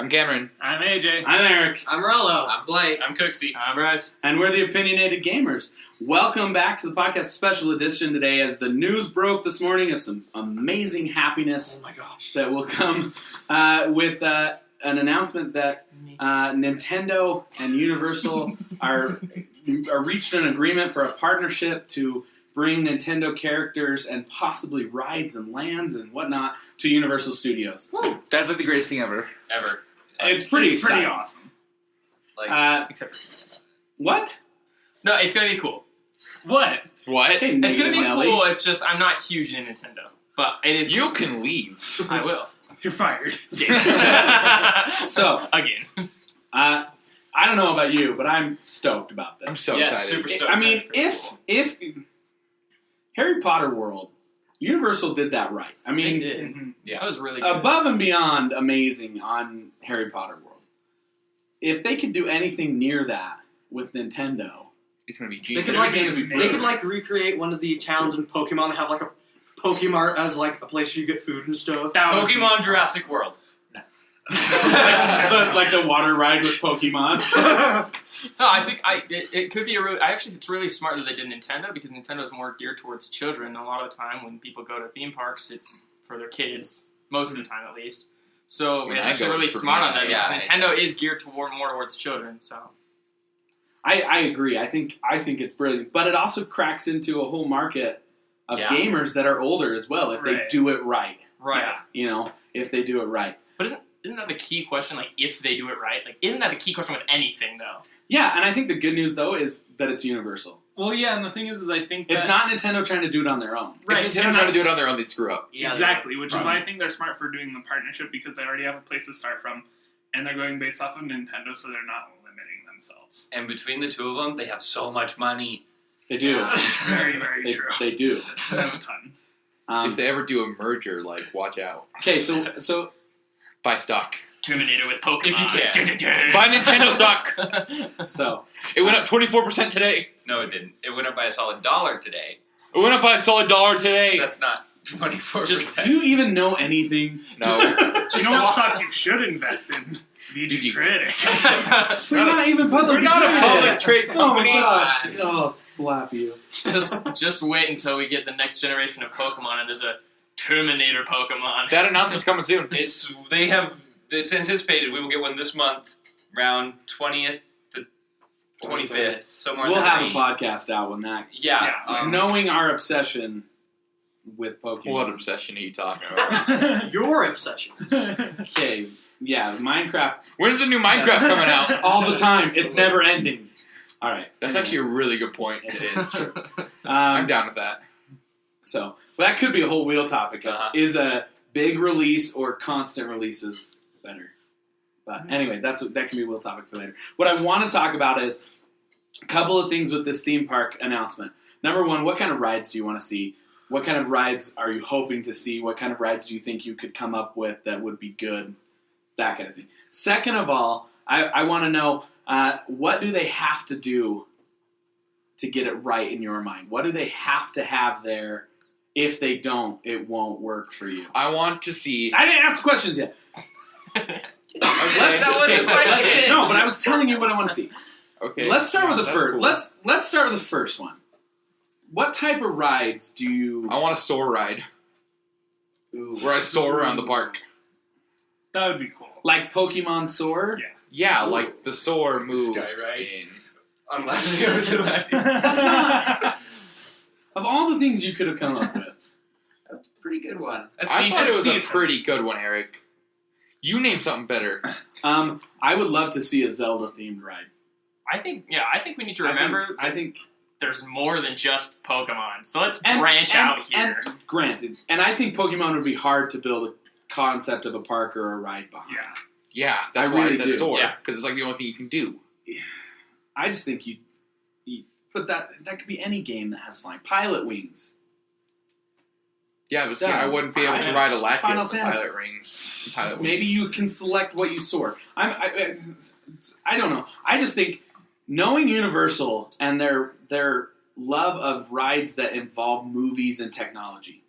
I'm Cameron. I'm AJ. I'm Erik. I'm Rolo. I'm Blake. I'm Cooksey. I'm Bryce. And we're the Opinionated Gamers. Welcome back to the podcast special edition today as the news broke this morning of some amazing happiness that will come with an announcement that Nintendo and Universal are reached an agreement for a partnership to bring Nintendo characters and possibly rides and lands and whatnot to Universal Studios. Woo. That's like the greatest thing ever. It's pretty exciting. Pretty awesome. Except for... What? No, it's going to be cool. What? What? Okay, It's going to be Nelly. cool. It's just I'm not huge in Nintendo. But it is You cool. can leave. I will. You're fired. So, Again. I don't know about you, but I'm stoked about this. I'm so Yeah, excited. super stoked. I mean, That's pretty if Harry Potter World, Universal did that right. I They mean, did. Yeah. That was really good. above and beyond amazing on Harry Potter World. If they could do anything near that with Nintendo, It's going to be They genius. could recreate one of the towns in Pokemon and have like a Pokemart as like a place where you get food and stuff. Pokemon Jurassic World. like the water ride with Pokemon. No, I think it could be a really... it's really smart that they did Nintendo because Nintendo is more geared towards children. A lot of the time when people go to theme parks, it's for their kids, most of the time at least. So Yeah, it's I actually go really for smart me, on that yeah. because Nintendo is geared more towards children. So I agree. I think it's brilliant, but it also cracks into a whole market of gamers that are older as well if they do it right. right. You know, if they do it right. But isn't that the key question? Like, if they do it right, like, isn't that the key question with anything though? Yeah, and I think the good news though is that it's Universal. Well, yeah, and the thing is I think It's not Nintendo trying to do it on their own. If Nintendo trying to do it on their own, they'd screw up. Yeah, exactly, which is why I think they're smart for doing the partnership because they already have a place to start from, and they're going based off of Nintendo, so they're not limiting themselves. And between the two of them, they have so much money. They do. Very, very true. They do. They have a ton. If they ever do a merger, like, watch out. Okay, so Buy stock. Terminator with Pokemon. If you can. Buy Nintendo stock. so It went up 24% today. No, it didn't. It went up by a solid $1 today. It went up by a solid $1 today. That's not 24%. do you even know anything? No. You know what stock you should invest in? Vgcritic. We're not even public. We're not a public trade Oh my company. gosh! I'll slap you. just wait until we get the next generation of Pokemon and there's a Terminator Pokemon. That announcement's coming soon. It's anticipated we will get one this month, around 20th to 25th. Somewhere We'll in that have a range. podcast out when that. Yeah. Knowing our obsession with Pokemon. What obsession are you talking about? Your obsessions. Okay, yeah, Minecraft When's the new Minecraft coming out? all the time. It's never ending. All right, That's actually a really good point. it is. I'm down with that. So that could be a whole wheel topic. Uh-huh. Is a big release or constant releases better? But anyway, that can be a wheel topic for later. What I want to talk about is a couple of things with this theme park announcement. Number one, what kind of rides do you want to see? What kind of rides are you hoping to see? What kind of rides do you think you could come up with that would be good? That kind of thing. Second of all, I want to know what do they have to do to get it right in your mind? What do they have to have there? If they don't, it won't work for you. I want to see... I didn't ask questions yet. That wasn't a question. No, but I was telling you what I want to see. Okay. Let's start with the That's first. cool. Let's start with the first one. What type of rides do you? I want a soar ride. Where I soar around the park. That would be cool. Like Pokemon Soar? Yeah. Yeah, like the soar move. Sky ride. in- Unless it goes to That's not. Of all the things you could have come up with, That's a pretty good one. That's I decent. thought it was decent. a pretty good one, Erik. You name something better. I would love to see a Zelda themed ride. I think we need to remember I think there's more than just Pokemon. So let's and- branch and- out here. And granted, and I think Pokemon would be hard to build a concept of a park or a ride behind. Yeah. Yeah, that's I why really I said do. soar. Yeah. Because it's like the only thing you can do. I just think you but that could be any game that has flying. Pilot Wings. Yeah, but see, Yeah, I wouldn't be able to Final ride a Latios Final with Fantasy. pilot rings. Pilot wings. Maybe you can select what you soar. I don't know. I just think knowing Universal and their love of rides that involve movies and technology,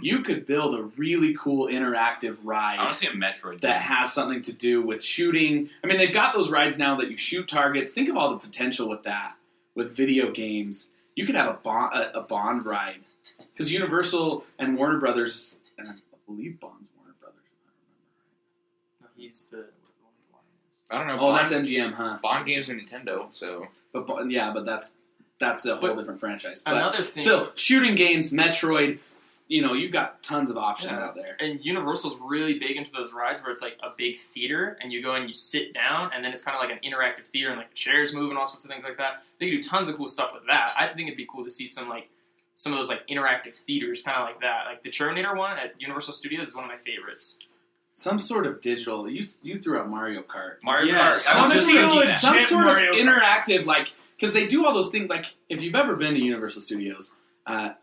you could build a really cool interactive ride. I want to see a Metroid that game. has something to do with shooting. I mean, they've got those rides now that you shoot targets. Think of all the potential with that, with video games. You could have a Bond ride. Because Universal and Warner Brothers, and I believe Bond's Warner Brothers, if I remember right. No, he's the. I don't know. Oh, Bond, that's MGM, huh? Bond games are Nintendo, so But that's a whole different franchise. But Another thing. still, shooting games, Metroid, you've got tons of options out there. And Universal's really big into those rides where it's like a big theater, and you go and you sit down, and then it's kind of like an interactive theater, and like the chairs move and all sorts of things like that. They can do tons of cool stuff with that. I think it'd be cool to see some of those like interactive theaters, kind of like that. Like the Terminator one at Universal Studios is one of my favorites. Some sort of digital. You threw out Mario Kart. Mario Yes. Kart. I want to see that. Some Legit sort of Mario Kart. interactive, like, because they do all those things. Like, if you've ever been to Universal Studios,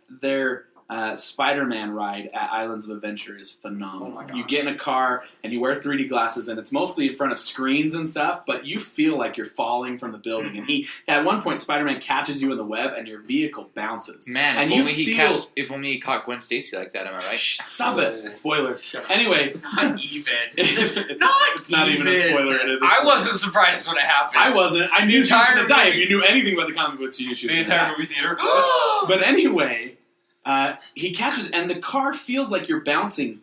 their Spider-Man ride at Islands of Adventure is phenomenal. Oh my gosh. You get in a car and you wear 3D glasses, and it's mostly in front of screens and stuff, but you feel like you're falling from the building. And at one point, Spider-Man catches you in the web, and your vehicle bounces. man, And if you only feel- if only he caught Gwen Stacy like that, am I right? Shh, stop it! Spoiler. Shut up. Anyway, Not even. it's not even a spoiler. It is I wasn't surprised when it happened. I wasn't. I knew she was entire going to die. If movie- you knew anything about the comic books, you knew she was The going to die. entire movie theater. But anyway, he catches, and the car feels like you're bouncing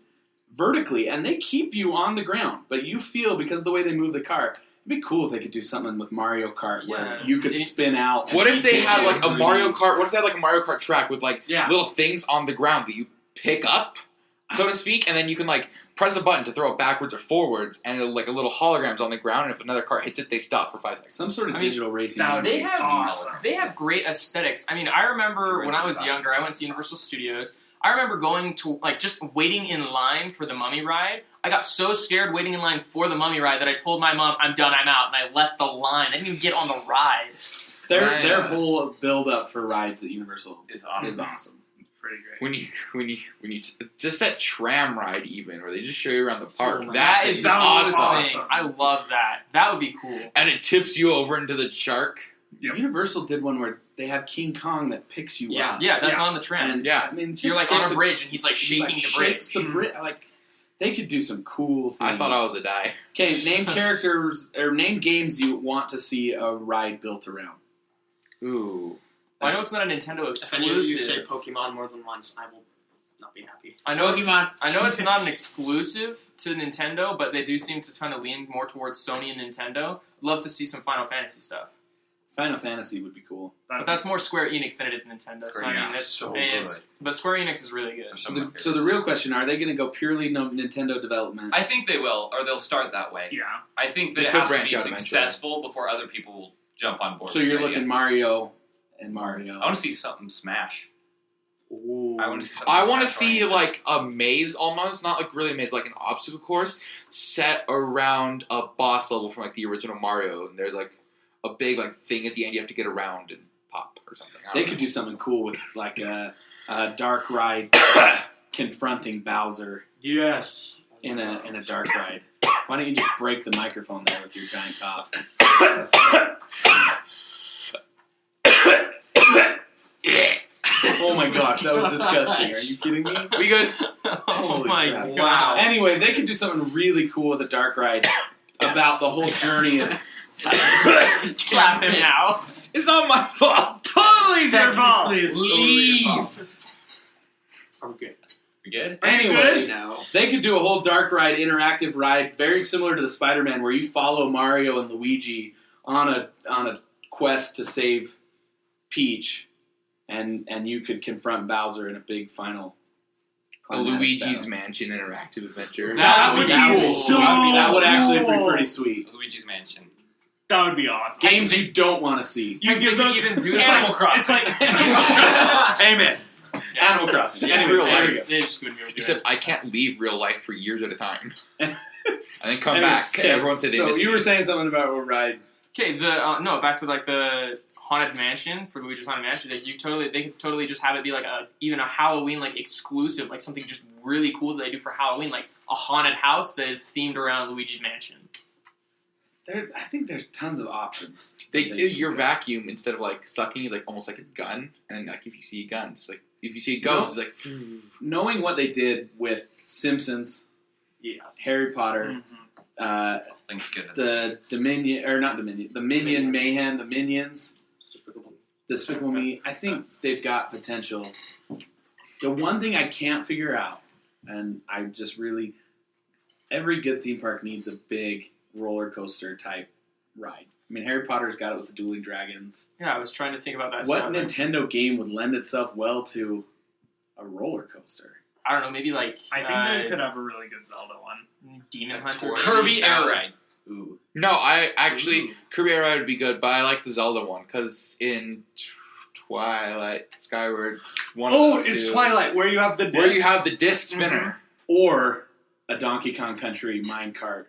vertically, and they keep you on the ground. But you feel, because of the way they move the car, it'd be cool if they could do something with Mario Kart where Yeah. you could spin out. What if they had like a Yeah. Mario Kart? What if they had like a Mario Kart track with like Yeah. little things on the ground that you pick up, so to speak, and then you can like press a button to throw it backwards or forwards, and it'll, like a little holograms on the ground, and if another car hits it, they stop for 5 seconds. Some sort of I mean, digital racing. that would They be have awesome. They have great aesthetics. I mean, I remember when I was younger, I went to Universal Studios. I remember going to, like, just waiting in line for the Mummy ride. I got so scared waiting in line for the Mummy ride that I told my mom, I'm done, I'm out, and I left the line. I didn't even get on the ride. Their whole build up for rides at Universal It's awesome. is awesome. Pretty great. When you just that tram ride even, where they just show you around the park, Oh my that That is is the awesome. coolest thing. I love that. That would be cool. And it tips you over into the shark. Yep. Universal did one where they have King Kong that picks you Yeah. up. Yeah, that's Yeah. on the tram. And Yeah. I mean, just You're like think on a the- bridge and he's like he, shaking like, the shakes bridge. the bridge. Like, they could do some cool things. I thought I was a die. Okay, name characters or name games you want to see a ride built around. Ooh. I know it's not a Nintendo If any of you say exclusive. Pokemon more than once, I will not be happy. I know Pokemon. it's not an exclusive to Nintendo, but they do seem to kind of lean more towards Sony and Nintendo. Love to see some Final Fantasy stuff, Final Fantasy would be cool. but that's more Square Enix than it is Nintendo. So I Square mean, Enix it's is so but Square Enix is really good. So the real question, are they going to go purely Nintendo development? I think they will, or they'll start that way. Yeah. I think They that it could has to branch be out eventually. successful before other people will jump on board. So with you're the idea. looking Mario and Mario. I want to see something Smash. Ooh. I want to see something I want to Smash see oriented. like a maze almost, not like really a maze, but like an obstacle course set around a boss level from like the original Mario, and there's like a big like thing at the end you have to get around and pop or something. I They don't could know. do something cool with like a dark ride confronting Bowser Yes. in a dark ride. Why don't you just break the microphone there with your giant cough? Oh my gosh, that was disgusting. Are you kidding me? We good? Oh Holy my crap. god! Wow. Anyway, they could do something really cool with a dark ride about the whole journey of Slap him now. It's not my fault. Totally your fault. Leave. Are we good? We good? Anyway, No. they could do a whole dark ride, interactive ride, very similar to the Spider-Man, where you follow Mario and Luigi on a quest to save Peach, and you could confront Bowser in a big final. A climatic Luigi's battle. Mansion interactive adventure. That would be so that would actually be cool. pretty sweet. Luigi's Mansion. That would be awesome. Games you don't want to see. You I give think them you even do it's Animal like, Crossing. It's like Amen. Animal Crossing. Just Anyway, real there life. we go. They just wouldn't be able to do Except it. I can't leave real life for years at a time. And then come Anyway, back. okay, Everyone said they so missed you me. were saying something about a ride. Okay, no, back to like the Haunted Mansion for Luigi's Haunted Mansion. They could totally just have it be like even a Halloween like exclusive, like something just really cool that they do for Halloween, like a haunted house that is themed around Luigi's Mansion. I think there's tons of options. Your vacuum, instead of like sucking, is like almost like a gun, and like if you see a gun, it's like if you see a ghost, it's like knowing what they did with Simpsons, Harry Potter, the Dominion or not Dominion, the Minion Mayhem, the Minions, Despicable Me. I think they've got potential. The one thing I can't figure out, and I just really, every good theme park needs a big roller coaster type ride. I mean, Harry Potter's got it with the Dueling Dragons. Yeah, I was trying to think about that. What Nintendo game would lend itself well to a roller coaster? I don't know, maybe like... I think they could have a really good Zelda one. Demon Hunter. Kirby Air Ride. Ooh. No, Kirby Air Ride would be good, but I like the Zelda one, because in Twilight, Skyward, Twilight, where you have the disc. Where you have the disc spinner. Or a Donkey Kong Country minecart.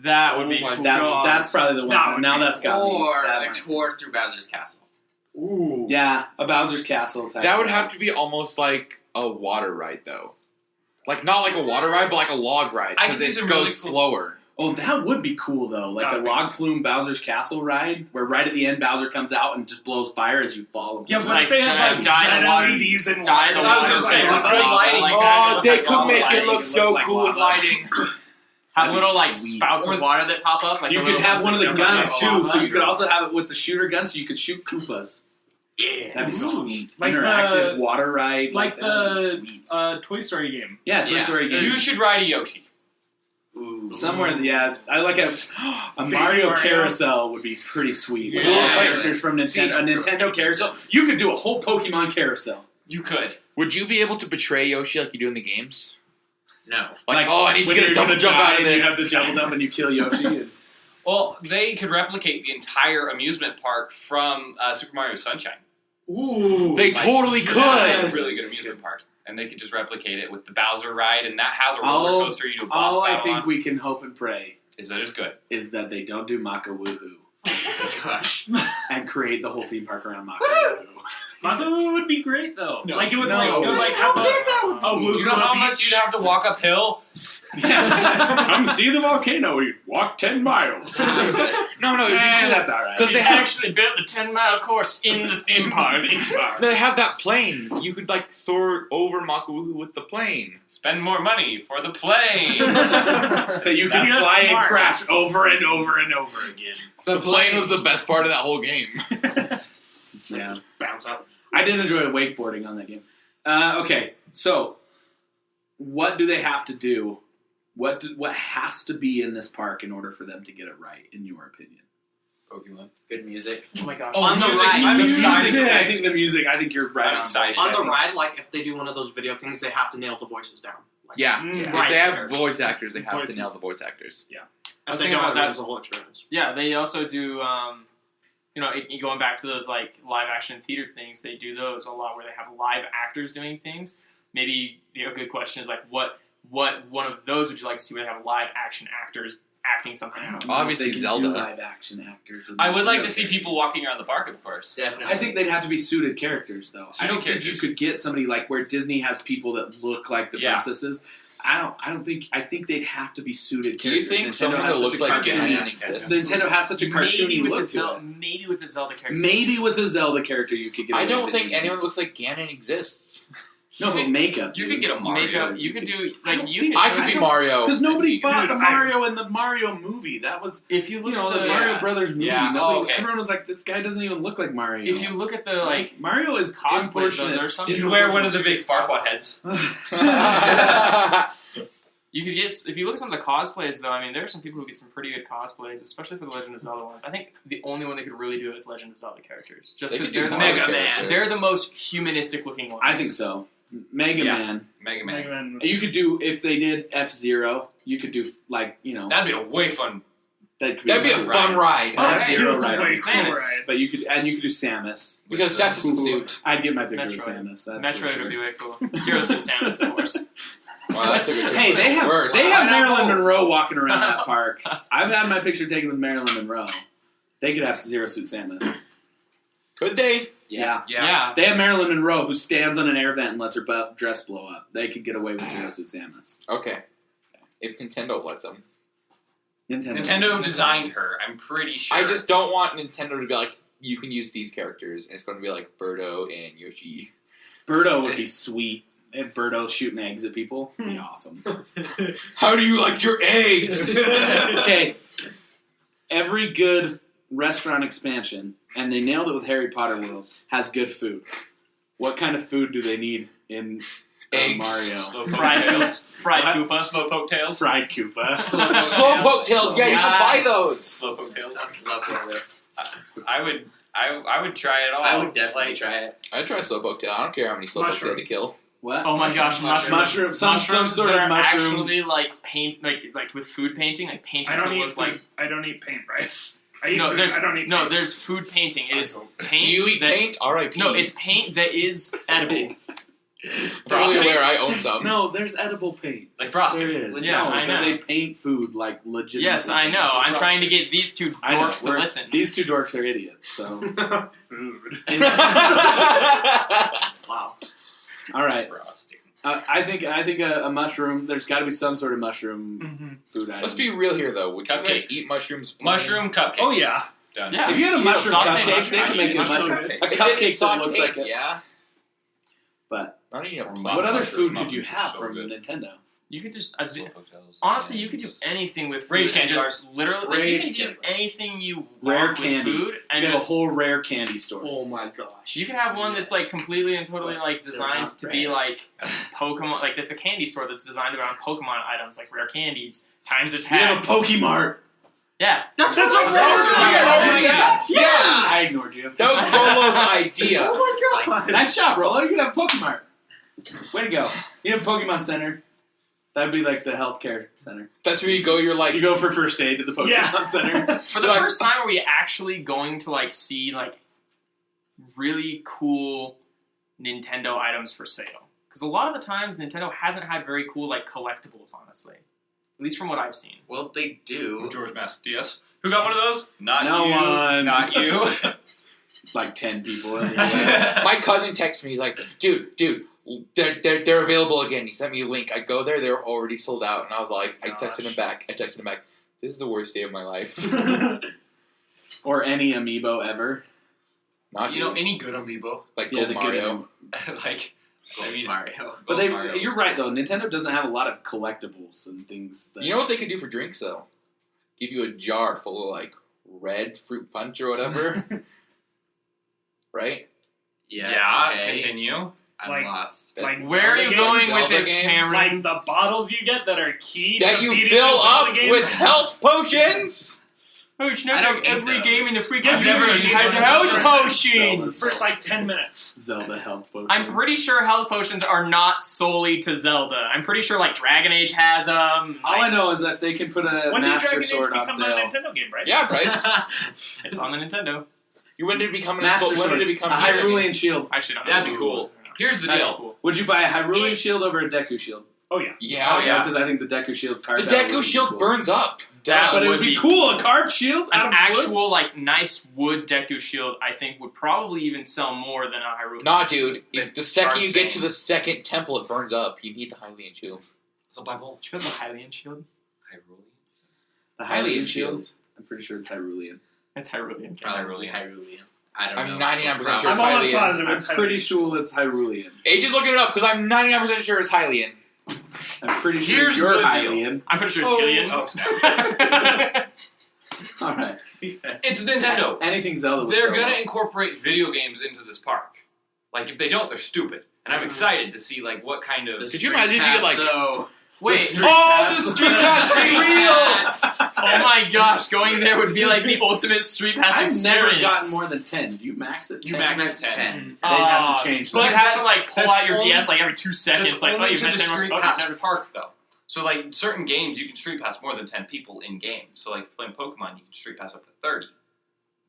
That would be cool. That's probably the one. Now that's got me. Or a tour through Bowser's Castle. Ooh. Yeah, a Bowser's Castle type. That would have to be almost like a water ride, though. Like, not like a water ride, but like a log ride, because it goes slower. Oh, that would be cool, though. Like a log flume Bowser's Castle ride, where right at the end, Bowser comes out and just blows fire as you fall. Yeah, but like, they had LEDs and die the water. Oh, they could make it look so cool with lighting. Have little like spouts of water that pop up. Like you could have one of the guns too, so you could also have it with the shooter gun, so you could shoot Koopas. Yeah, that'd be sweet. Like interactive water ride, like the Toy Story game. Yeah, Toy Story game. You should ride a Yoshi. Ooh. Somewhere, I like a Mario carousel would be pretty sweet. With all characters from Nintendo, a Nintendo carousel. You could do a whole Pokemon carousel. You could. Would you be able to betray Yoshi like you do in the games? No. I need to get a double jump out of this. You have the double jump and you kill Yoshi. Well, they could replicate the entire amusement park from Super Mario Sunshine. Ooh. They totally could. Yes. Really good amusement park. And they could just replicate it with the Bowser ride, and that has a roller coaster you do a boss all I battle think on. we can hope and pray is that it's good. Is that they don't do Maka Woohoo. Gosh. And create the whole theme park around Maka Woohoo. Maka Woohoo would be great, though. No. Like, it would, No. it would like, have a Do you know how much you'd have to walk uphill? Come see the volcano. You walk 10 miles. No, that's all right. Because they actually built the 10-mile course in the theme park. They have that plane. You could like soar over Makawuhu with the plane. Spend more money for the plane. So you can fly and crash over and over and over again. The plane was the best part of that whole game. Yeah. Bounce out. I did enjoy wakeboarding on that game. Okay, so what do they have to do? What has to be in this park in order for them to get it right, in your opinion? Pokemon. Good music. Oh my gosh. On the music, ride. I'm excited. I think the music. I think you're right. I'm excited. On the ride, like, if they do one of those video things, they have to nail the voices down. Like, Yeah. Mm, If right. they have voice actors, they have Voices. to nail the voice actors. I If was they thinking don't, about it ruins that. the whole experience. Yeah, they also do, going back to those like live action theater things, they do those a lot where they have live actors doing things. Maybe a good question is like, what one of those would you like to see where they have live action actors acting something out? Obviously, They can Zelda. do live action actors. I would like to see people walking around the park, of course. Definitely. I think they'd have to be suited characters, though. I don't think you characters. could get somebody like where Disney has people that look like the Yeah. princesses. I think they'd have to be suited Do you characters. think Nintendo someone has that such looks a like cartoony- Ganon exists? Nintendo has such a cartoony look to it. Maybe with the Zelda characters. Maybe with the Zelda character you could get. I away don't with think it. anyone looks like Ganon exists. No, but makeup. You could get a Mario. Makeup. You could do I like don't you think- could. I could be don't- Mario. Because nobody Dude, bought the Mario in the Mario movie. That was If you look at the the Mario Brothers movie. Yeah. Nobody- Okay. Everyone was like, "This guy doesn't even look like Mario." if you look at the like Mario is cosplays, though, there's some You should wear one of the big Sparkbot heads. you could get if you look at some of the cosplays though. I mean, there are some people who get some pretty good cosplays, especially for the Legend of Zelda ones. I think the only one they could really do is Legend of Zelda characters, just They because could do they're the Mario most characters. they're the most humanistic looking ones. I think so. Mega Yeah. Man. Mega Man. Mega Man. You could do if they did F-Zero. You could do that'd That'd be a way fun. That'd be a another fun ride. Oh, F-Zero That's ride. way Samus. cool ride. But you could do Samus. Because that's a suit. I'd get my picture Metroid. of Samus. That's for Metroid sure. would be way cool. Zero Suit Samus, of course. Wow, that took it to Hey, they have worse. Marilyn Monroe walking around that park. I've had my picture taken with Marilyn Monroe. They could have Zero Suit Samus. Could they? Yeah. Yeah. They have Marilyn Monroe who stands on an air vent and lets her dress blow up. They could get away with Zero Suit Samus. Okay. If Nintendo lets them. Nintendo designed her. I'm pretty sure. I just don't want Nintendo to be like, you can use these characters, and it's going to be like Birdo and Yoshi. Birdo would be sweet. If Birdo shooting eggs at people, would be awesome. How do you like your eggs? Okay, every good restaurant expansion, and they nailed it with Harry Potter World, has good food. What kind of food do they need in Eggs. Mario? Fried Koopa. Slowpoke tails. Fried Koopa. Slowpoke tails, yeah, you can buy those. Slowpoke tails. Love one of those. I would try it all. I would definitely try it. I'd try Slowpoke tail. I don't care how many Slowpokes you had to Mushrooms. kill. What? Oh my gosh, mushrooms! Some Mushrooms sort that of are mushroom. actually like paint, like with food painting, like painted I to don't eat look food. like. I don't eat paint, Bryce. I eat No, food. there's I don't eat no. paint. There's food painting. It is paint. Do you eat that, paint? R.I.P. No, it's paint that is edible. probably where I own some. No, there's edible paint. Like frosting. There is. Yeah, No, I know. They paint food like legit. Yes, I know. I'm trying to get these two I know, dorks to we're- listen. These two dorks are idiots. So, food. Wow. all right. Frosting. I think a mushroom. There's got to be some sort of mushroom Mm-hmm. food item. Let's be real here, though. Would you guys Cupcakes. eat mushrooms? Mushroom cupcakes. Oh yeah. Done. Yeah. If you had a mushroom saute cupcake, they can make a mushroom mushroom. cupcake. A cupcake that looks Saute, like a. yeah. But Not eating a what other food mushroom. could you have So from good. Nintendo? You could just Slowpoke tails. honestly, you could do anything with food. Rage and candy just bars. literally, like, you Rage can do candy anything you Rare want candy. with food, and You have a just whole rare candy store. Oh my gosh. you can have one that's like completely and totally like They're designed not to be rare. like Pokemon. Like it's a candy store that's designed around Pokemon items, like rare candies, times You have attack. a Pokemart. Yeah, That's That's what what I I said. said. I ignored you. That was Rolo's idea. Oh my god. Nice job, Rolo. You could have Pokemart. Way to go. You have Pokemon Center. That'd be like the healthcare center. That's where you go. You're like, You go for first aid to the Pokemon Yeah. Center. for the first time, are we actually going to like see like really cool Nintendo items for sale? Because a lot of the times Nintendo hasn't had very cool like collectibles, honestly. At least from what I've seen. Well, they do. George Mass DS. Who got one of those? Not No you. one. Not you. Like 10 people in the US. my cousin texts me. He's like, dude, they're available again. He sent me a link. I go there. They're already sold out. And I was like, I texted him back. This is the worst day of my life. Or any amiibo ever. Not You know, dude. any good amiibo. Like Yeah, Gold the good Mario. Like, I mean, Mario. But Gold Mario you're was right, cool. though. Nintendo doesn't have a lot of collectibles and things. That, You know what they could do for drinks though? Give you a jar full of like red fruit punch or whatever. Right? Yeah. Okay. Continue. I'm Like- lost. Like Where are you Zelda going games? with Zelda this, games? Cameron? Like the bottles you get that are key That to you beating fill the Zelda up game? with health potions. Oh, it's I don't not need every those. game in the freaking Yes, you universe do. has You health do. potions. for like 10 minutes. Zelda health potion. I'm pretty sure health potions are not solely to Zelda. I'm pretty sure like Dragon Age has them. All I know is if they can put a When did Master Dragon Age Sword on become a sale. Nintendo game, right? Yeah, Bryce. It's on the Nintendo. When did it become Master when Sword. did it become A Hyrulean shield. I actually don't know. That'd be cool. Here's the That'd be deal. cool. Would you buy a Hyrulean shield over a Deku shield? Oh yeah. Yeah, yeah. Because I think the Deku shield carved The out would Deku be shield cool. burns up. That But it would be cool. A carved shield out An of wood? actual like nice wood Deku shield, I think, would probably even sell more than a Hyrule. Nah, dude. If the second you get saying- to the second temple, it burns up. You need the Hylian shield. So by both. Did you have the Hylian shield? The Hylian Hylian shield. shield. I'm pretty sure it's Hyrulean. It's Hyrulean. Probably Hyrulean. I don't I'm know. 99% sure I'm it's almost Hylian. positive I'm it's pretty Hylian. sure it's Hyrulean. Age's looking it up because I'm 99% sure it's Hylian. I'm pretty sure Here's you're the deal. Hylian. I'm pretty sure it's Oh. Hylian. All right. It's Nintendo. Anything Zelda would They're sell gonna well. incorporate video games into this park. Like, if they don't, they're stupid. And I'm excited to see, like, what kind of... The Could you imagine if you Street get, like- Pass, though. Wait. Street Oh, Pass. the Street Pass for real! Oh my gosh, going there would be like the ultimate Street Pass I've experience. never gotten more than 10. Do you max it? You 10? max Max it 10. 10. They'd have to change But that. you have to like pull That's out your only- DS like every 2 seconds. It's Like, oh, only you've to had the 10 Street okay, Pass never- park, though. So, like, certain games, you can Street Pass more than 10 people in-game. So, like, playing Pokemon, you can Street Pass up to 30.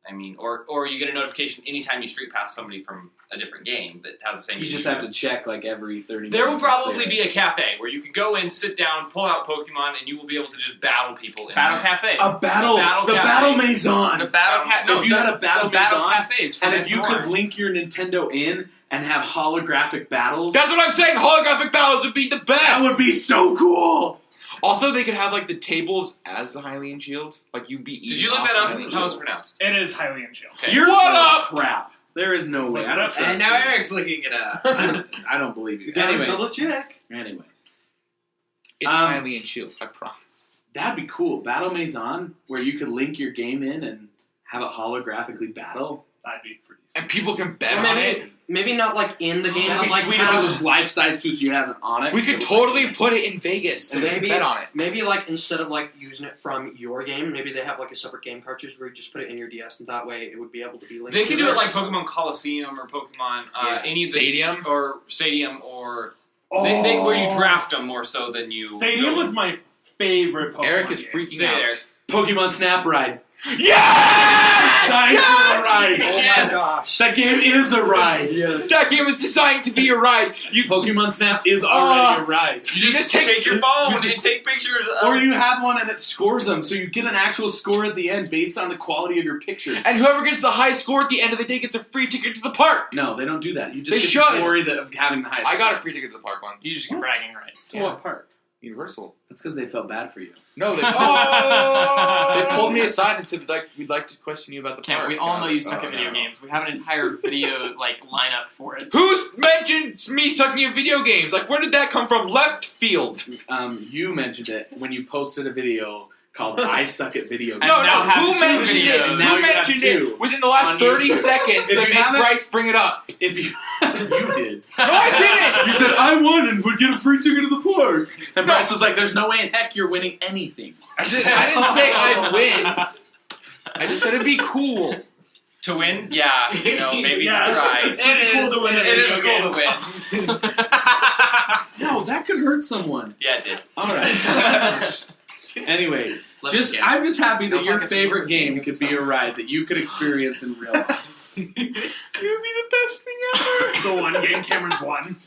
I mean, or you get a notification anytime you Street Pass somebody from a different game that has the same... You just user. have to check like every 30 There will minutes. probably be a cafe where you can go in, sit down, pull out Pokemon, and you will be able to just battle people. In Battle there. Cafe. a battle. Battle the Cafe. Battle Maison. The Battle Cafe. No, if you had a Battle the Battle Maison, Cafes. For and if you SMR. could link your Nintendo in and have holographic battles, That's what I'm saying. Holographic battles would be the best. that would be so cool. Also, they could have like the tables as the Hylian Shield. Like you'd be eating. Did you look off that the up? Hylian How was it Shield. pronounced? It is Hylian Shield. Okay. You're What full of up? crap. There is no way. I don't And trust now you. Eric's looking it up. I don't believe you. You gotta Anyway. double check. Anyway. It's Hylian Shield. I promise. That'd be cool. Battle Maison, where you could link your game in and have it holographically battle. That'd be pretty And people can bet Or on it. maybe not like in the game, That'd but be like sweet if it was life-size too, so you have it on it. We so could it's totally like- put it in Vegas so And they can maybe- bet on it. maybe like instead of like using it from your game, maybe they have like a separate game cartridge where you just put it in your DS, and that way it would be able to be linked. They to could do theirs. it like Pokemon Colosseum or Pokemon any of the Stadium. or Stadium or they, where you draft them more so than you. Stadium was my favorite Pokemon Eric is game. freaking Stay there. out. Pokemon Snap Ride. Yes! Designed for a ride. Oh my gosh. That game is a ride. Yes. That game was designed to be a ride. You Pokemon Snap is already a ride. You just take your phone and take pictures. Or you have one and it scores them, so you get an actual score at the end based on the quality of your picture. and whoever gets the highest score at the end of the day gets a free ticket to the park. No, they don't do that. You just They get should. the glory of having the highest I got a score. free ticket to the park once. You just get bragging rights. To what park? Universal. That's because they felt bad for you. No, they, Oh! they pulled me aside and said, we'd like to question you about the Can't park. we all And I know was you like, suck "Oh, at video no." games. We have an entire video lineup for it. Who's mentioned me sucking at video games? Like, where did that come from? Left field. You mentioned it when you posted a video called "I Suck at Video Games." And No, now no, have who two mentioned videos. it? And now Who you have mentioned two it within the last on 30 YouTube. seconds If that you made haven't- Bryce bring it up? If you you did. No, I didn't. You said I won and would get a free ticket to the park. And No. Bryce was like, "There's no way in heck you're winning anything." I didn't say I'd win. I just said it'd be cool. To win, yeah, maybe Yeah, try. it's pretty cool to win a It video is game. cool to win. No, that could hurt someone. Yeah, it did. All right. Anyway, I'm just happy that Don't your like us favorite for game working could be a ride that you could experience in real life. It would be the best thing ever. It's the one game Cameron's won.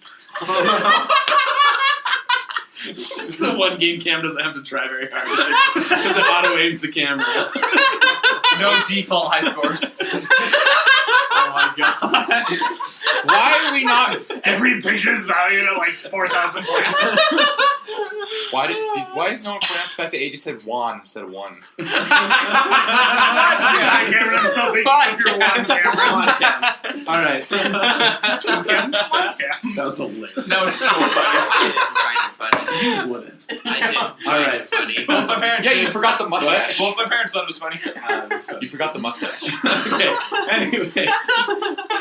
The one game Cam doesn't have to try very hard because it auto aims the camera. No default high scores. Oh my god! Why are we not? Every picture is valued at like 4,000 points. Why is no one pronounced the fact that AJ said one instead of one? Yeah, Cameron, I'm still thinking of your one, Cameron. All right, Cam. that was hilarious. That was so funny. Funny. You wouldn't. I did. All right. It's funny. Both my parents Yeah, did. you forgot the mustache. Both my parents thought it was funny. That's fine. You forgot the mustache. Okay. Anyway,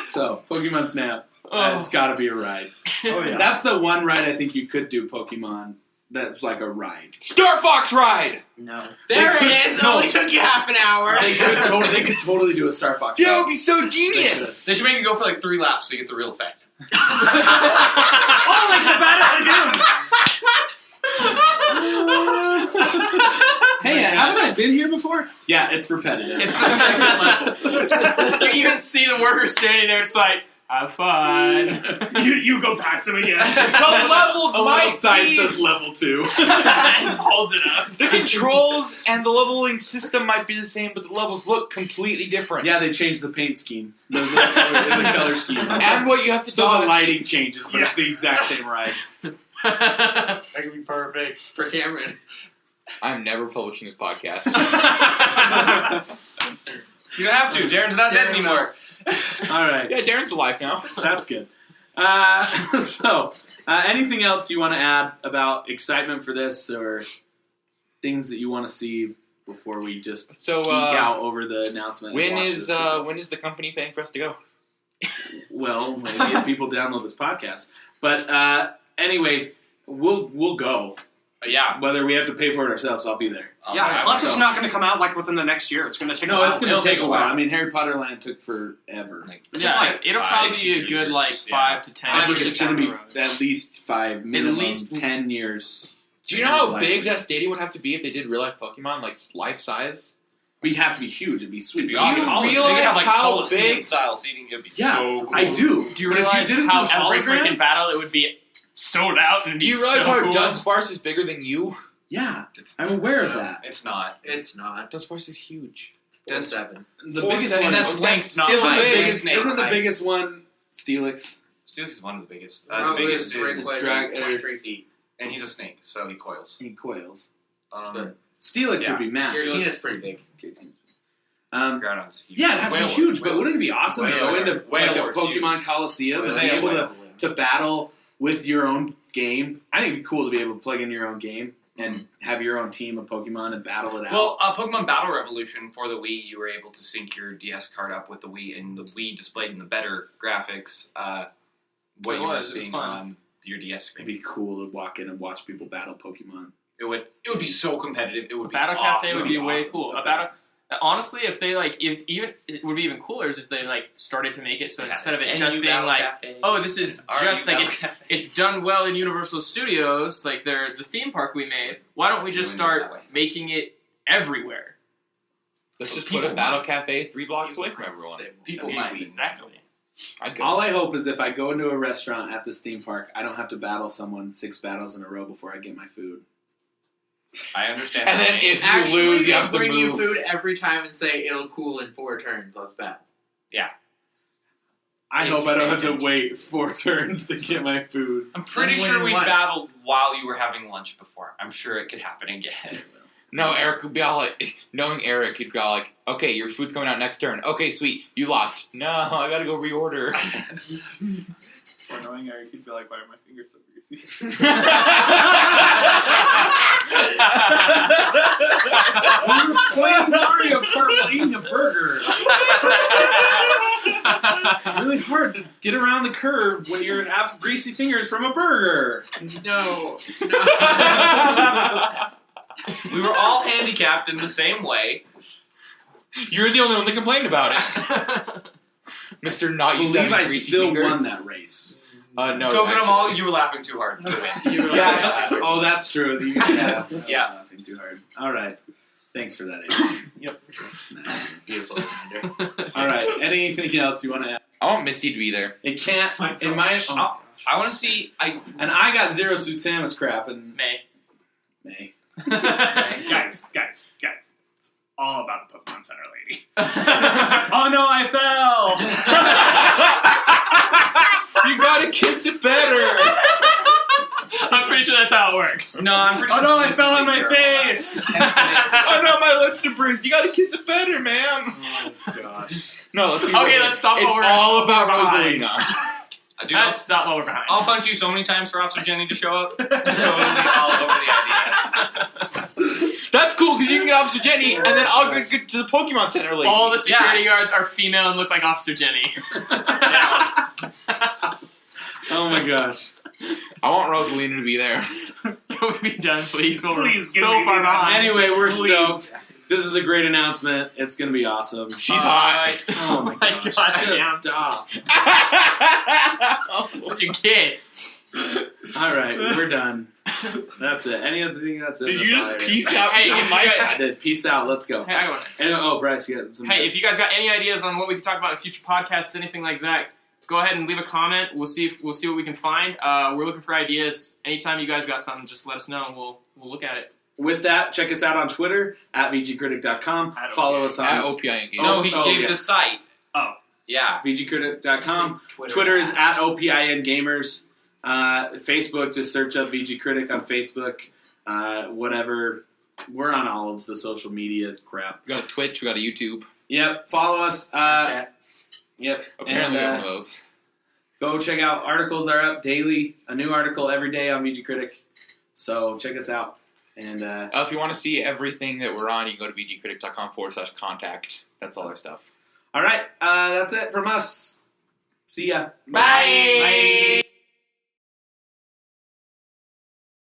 so Pokemon Snap, it's got to be a ride. Oh, yeah. That's the one ride I think you could do Pokemon. That's like a ride. Star Fox ride. No. There They it could- is. It no. only took you half an hour. They could totally do a Star Fox That ride. would be so genius. They should make it go for like 3 laps so you get the real effect. Oh, like the Battle of Doom. Hey, haven't I been here before? Yeah, it's repetitive. It's the second level. You even see the workers standing there, it's like, have fun. You go past him again. The levels A little might sign be. says level 2. Just holds it up. The controls and the leveling system might be the same, but the levels look completely different. Yeah, they changed the paint scheme. The color scheme. And what you have to So the dodge. lighting changes, but it's the exact same ride. That could be perfect for Cameron. I'm never publishing this podcast. You don't have to. Darren's not dead anymore. All right. Yeah, Darren's alive now. That's good. Anything else you want to add about excitement for this or things that you want to see before we just So, geek out over the announcement? and when watch is this video? when is the company paying for us to go? Well, maybe if people download this podcast. But anyway, we'll go. Yeah. Whether we have to pay for it ourselves, I'll be there. Yeah, plus it's not going to come out like within the next year. It's going to take a No, while. it's going It'll to take take a a while. while. I mean, Harry Potter Land took forever. Yeah, like it'll 5, probably 6 be a years. good 5 to 10 I think years it's going down to the be road. at least 5, minimum least- 10 years. Do you know how Likely. big that stadium would have to be if they did real life Pokemon, like life size? We'd have to be huge. It'd be sweet. It'd be Do you awesome. realize They could have like how Colosseum big- style seating. It'd be Yeah, so cool. I do. Do you But if realize didn't how do every hologram- freaking battle it would be sold out and Do you be realize so how cool? Dunsparce is bigger than you? Yeah, I'm aware of No. that. It's not. It's not. Dunsparce is huge. 4-7. The 4, biggest 7, one that's is length, not isn't the height. biggest. Snake Isn't the height. biggest one Steelix? Steelix is one of the biggest. The biggest ring is was Drag- 23 feet. And he's a snake, so he coils. He coils. But Steelix would be massive. Giratina is pretty big. Groudon's huge. Yeah, it'd have to be Wailord. huge, but wouldn't it be awesome to go Wailord. into like a Wailord's Pokemon huge. Colosseum and be Wailord. able to battle with your own game? I think it'd be cool to be able to plug in your own game and have your own team of Pokemon and battle it out. Well, Pokemon Battle Revolution for the Wii, you were able to sync your DS card up with the Wii, and the Wii displayed in the better graphics what you were seeing on your DS screen. It'd be cool to walk in and watch people battle Pokemon. It would be so competitive. It would be Battle awesome. Cafe would be way awesome. cool. A battle. Honestly, if they it would be even cooler is if they started to make it so instead of it just being this is just it's done well in Universal Studios, like the theme park we made. Why don't we just start making it everywhere? Let's just put a Battle Cafe 3 blocks away from everyone. People That'd be might. sweet. Exactly. I'd go. All I hope is if I go into a restaurant at this theme park, I don't have to battle someone 6 battles in a row before I get my food. I understand. And that. then if you Actually, lose, you have to bring you move. food every time and say it'll cool in 4 turns. Let's bet. I If hope you I don't pay have to attention. wait 4 turns to get my food. I'm pretty Then sure win we what? battled while you were having lunch before. I'm sure it could happen again. No, Eric would be all like, knowing Eric, he'd be all like, okay, your food's coming out next turn. Okay, sweet, you lost. No, I gotta go reorder. Or knowing Erik, he'd be like, why are my fingers so greasy? Playing Mario Kart while eating a burger. It's really hard to get around the curve when you have greasy fingers from a burger. No. We were all handicapped in the same way. You're the only one that complained about it. Mr. Not I used to believe having I greasy still fingers. won that race. No, Go get them all. actually. You were laughing too hard to win. You were Yeah, like, oh, that's true. Yeah. Yeah. Laughing too hard. All right. Thanks for that. Yep. Smash. Beautiful reminder. All right. Anything else you want to add? I want Misty to be there. It can't. In my. I want to see. And I got Zero Suit Samus crap in May. May. guys. It's all about the Pokemon Center lady. Oh no, I fell! You gotta kiss it better. I'm pretty sure that's how it works. No, I'm pretty sure. Oh no, I fell on my face! Oh no, my lips are bruised. You gotta kiss it better, man. Oh gosh. No, let's be Okay, real. let's stop It's while we're all about behind. Rosalina. Dude, Let's stop while we're behind. I'll punch you so many times for Officer Jenny to show up. So it'll be all over the idea. That's cool because you can get Officer Jenny, and then I'll get to the Pokemon Center later. All the security guards are female and look like Officer Jenny. Oh my gosh. I want Rosalina to be there. Can we be done, please? We're Please, so can we far be done? behind. Anyway, we're Please. stoked. This is a great announcement. It's going to be awesome. She's hot. Oh my gosh. gosh, Just yeah. stop. Such a kid. All right, we're done. That's it. Any other thing? That's it. Did That's you all just I got. peace out? Hey, to if the you mic? guys- I did. Peace out. Let's go. Hey, I got one. And, Bryce, you got some. Hey, if you guys got any ideas on what we can talk about in future podcasts, anything like that, go ahead and leave a comment. We'll see what we can find. We're looking for ideas. Anytime you guys got something, just let us know and we'll look at it. With that, check us out on Twitter at vgcritic.com. Follow us on At OPI Engage. No, he gave yeah. the site. Oh. Yeah. vgcritic.com. Twitter is at OPIN Gamers. Facebook, just search up VGCritic on Facebook. Whatever. We're on all of the social media crap. We got a Twitch, we got a YouTube. Yep. Follow us. Snapchat. Yep. Apparently And, one of those. go check out. Articles are up daily. A new article every day on VGCritic. So check us out. And If you want to see everything that we're on, you can go to vgcritic.com/contact. That's all our stuff. all right. That's it from us. See ya. Bye.